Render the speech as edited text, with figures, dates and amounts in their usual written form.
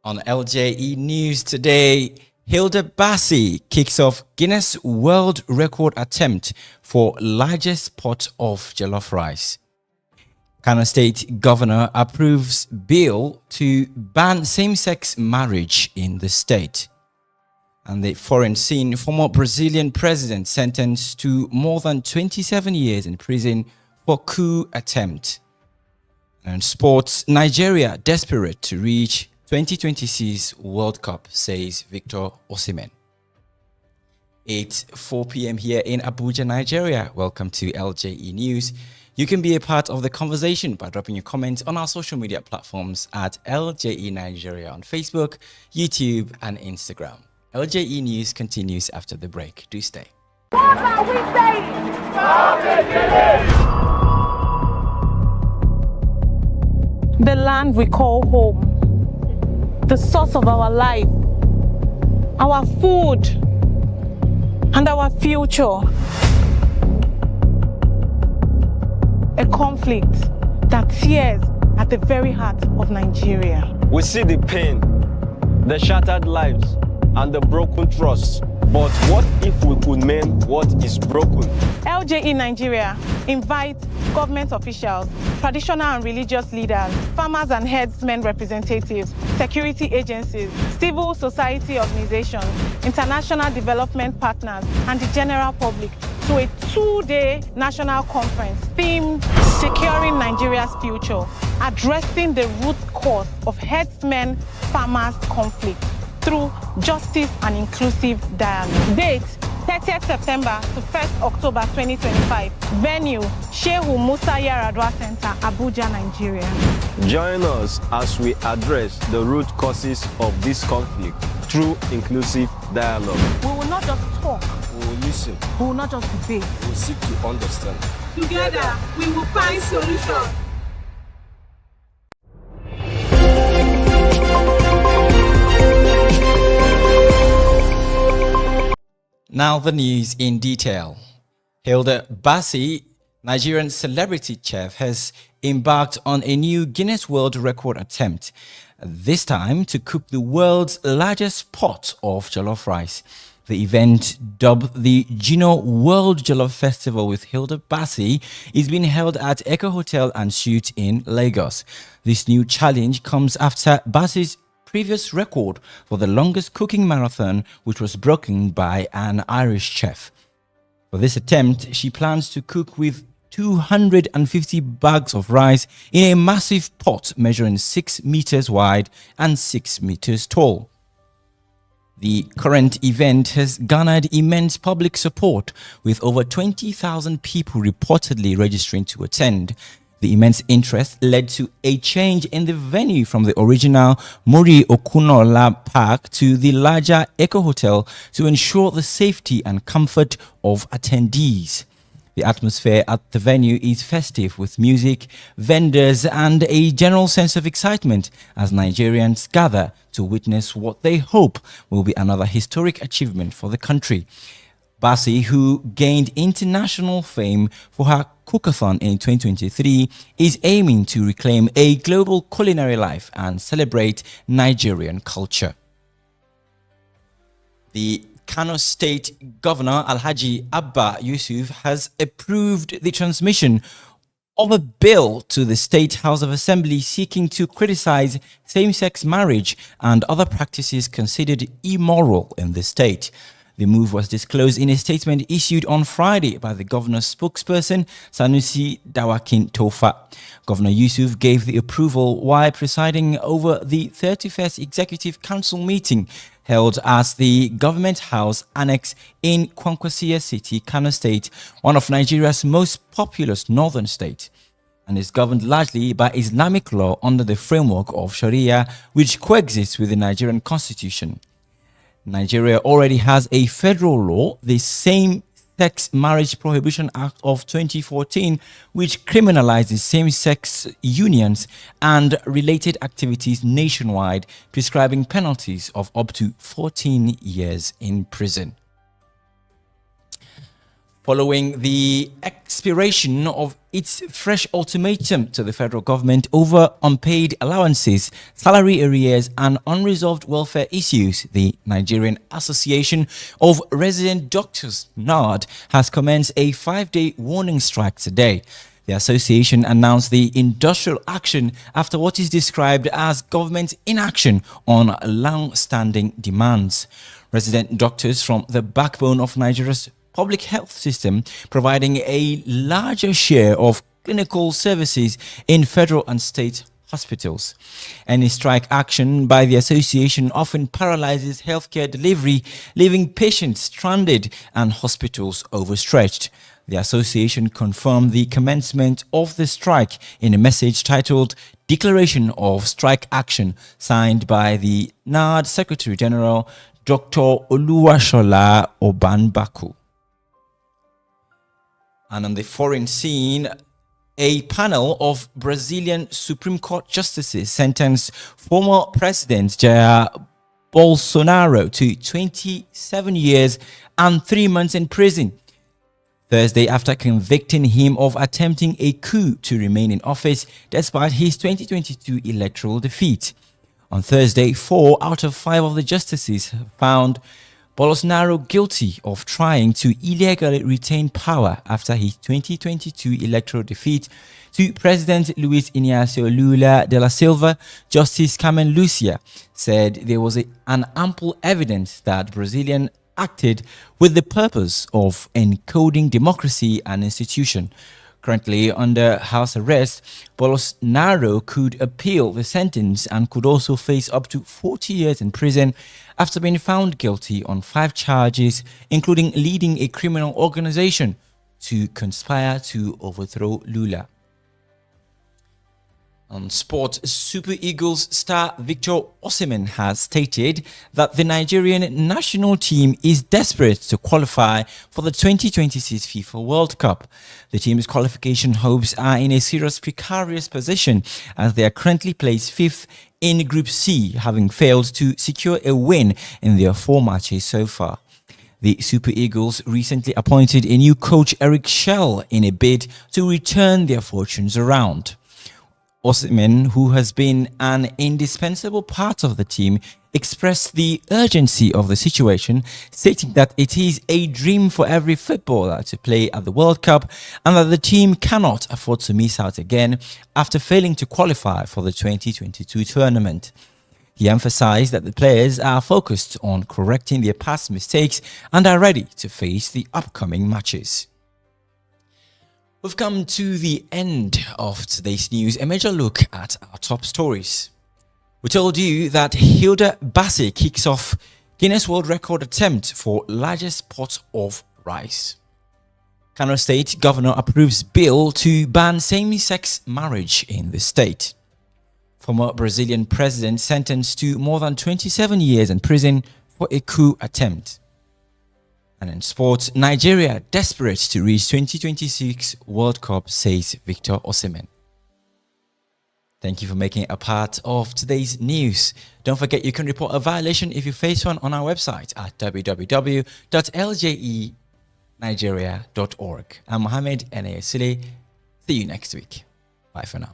On LJE News today, Hilda Bassi kicks off Guinness World Record attempt for largest pot of jollof rice. Kano State Governor approves bill to ban same-sex marriage in the state. And the foreign scene, former Brazilian president sentenced to more than 27 years in prison for coup attempt. And sports, Nigeria desperate to reach 2026 World Cup, says Victor Osimhen. 4 p.m. here in Abuja, Nigeria. Welcome to LJE News. You can be a part of the conversation by dropping your comments on our social media platforms at LJE Nigeria on Facebook, YouTube, and Instagram. LJE News continues after the break. Do stay. What are we saying? The land we call home, the source of our life, our food, and our future. A conflict that tears at the very heart of Nigeria. We see the pain, the shattered lives, and the broken trust. But what if we could mend what is broken? LJE Nigeria invites government officials, traditional and religious leaders, farmers and herdsmen representatives, security agencies, civil society organizations, international development partners, and the general public to a 2-day national conference themed Securing Nigeria's Future, addressing the root cause of herdsmen-farmers conflict through justice and inclusive dialogue. Date 30th September to 1st October 2025. Venue Shehu Musa Yaradua Center, Abuja, Nigeria. Join us as we address the root causes of this conflict through inclusive dialogue. We will not just talk. We will listen. We will not just debate. We will seek to understand. Together, we will find solutions. Now the news in detail. Hilda Bassi, Nigerian celebrity chef, has embarked on a new Guinness World Record attempt, this time to cook the world's largest pot of jollof rice. The event, dubbed the Gino World Jollof Festival with Hilda Bassi, is being held at Echo Hotel and Suites in Lagos. This new challenge comes after Bassi's previous record for the longest cooking marathon, which was broken by an Irish chef. For this attempt, she plans to cook with 250 bags of rice in a massive pot measuring 6 meters wide and 6 meters tall. The current event has garnered immense public support, with over 20,000 people reportedly registering to attend. The immense interest led to a change in the venue from the original Muri Okunola Park to the larger Echo Hotel to ensure the safety and comfort of attendees. The atmosphere at the venue is festive, with music, vendors, and a general sense of excitement as Nigerians gather to witness what they hope will be another historic achievement for the country. Bassi, who gained international fame for her cookathon in 2023, is aiming to reclaim a global culinary life and celebrate Nigerian culture. The Kano State Governor Alhaji Abba Yusuf has approved the transmission of a bill to the State House of Assembly seeking to criticize same-sex marriage and other practices considered immoral in the state. The move was disclosed in a statement issued on Friday by the governor's spokesperson, Sanusi Dawakin Tofa. Governor Yusuf gave the approval while presiding over the 31st Executive Council meeting held at the Government House Annex in Kwankwasia City, Kano State, one of Nigeria's most populous northern states, and is governed largely by Islamic law under the framework of Sharia, which coexists with the Nigerian constitution. Nigeria already has a federal law, the Same-Sex Marriage Prohibition Act of 2014, which criminalizes same-sex unions and related activities nationwide, prescribing penalties of up to 14 years in prison. Following the expiration of its fresh ultimatum to the federal government over unpaid allowances, salary arrears, and unresolved welfare issues. The Nigerian Association of Resident Doctors, NARD, has commenced a 5-day warning strike today. The association announced the industrial action after what is described as government inaction on long-standing demands. Resident doctors from the backbone of Nigeria's public health system, providing a larger share of clinical services in federal and state hospitals. Any strike action by the association often paralyzes healthcare delivery, leaving patients stranded and hospitals overstretched. The association confirmed the commencement of the strike in a message titled Declaration of Strike Action, signed by the NARD Secretary General Dr. Oluwashola Obanbaku. And on the foreign scene, a panel of Brazilian Supreme Court justices sentenced former President Jair Bolsonaro to 27 years and 3 months in prison Thursday after convicting him of attempting a coup to remain in office despite his 2022 electoral defeat. On Thursday, 4 out of 5 of the justices found Bolsonaro guilty of trying to illegally retain power after his 2022 electoral defeat to President Luiz Inácio Lula da Silva. Justice Carmen Lucia said there was an ample evidence that Brazilian acted with the purpose of encoding democracy and institution. Currently under house arrest, Bolsonaro could appeal the sentence and could also face up to 40 years in prison after being found guilty on 5 charges, including leading a criminal organization to conspire to overthrow Lula. On sport, Super Eagles star Victor Osimhen has stated that the Nigerian national team is desperate to qualify for the 2026 FIFA World Cup. The team's qualification hopes are in a serious precarious position as they are currently placed 5th in Group C, having failed to secure a win in their 4 matches so far. The Super Eagles recently appointed a new coach, Eric Schell, in a bid to return their fortunes around. Osimhen, who has been an indispensable part of the team, expressed the urgency of the situation, stating that it is a dream for every footballer to play at the World Cup and that the team cannot afford to miss out again after failing to qualify for the 2022 tournament. He emphasized that the players are focused on correcting their past mistakes and are ready to face the upcoming matches. We've come to the end of today's news. A major look at our top stories. We told you that Hilda Bassey kicks off Guinness World Record attempt for largest pot of rice. Kano State Governor approves bill to ban same-sex marriage in the state. Former Brazilian president sentenced to more than 27 years in prison for a coup attempt. And in sports, Nigeria desperate to reach 2026 World Cup, says Victor Osimhen. Thank you for making it a part of today's news. Don't forget you can report a violation if you face one on our website at www.ljenigeria.org. I'm Mohammed Enayesile. See you next week. Bye for now.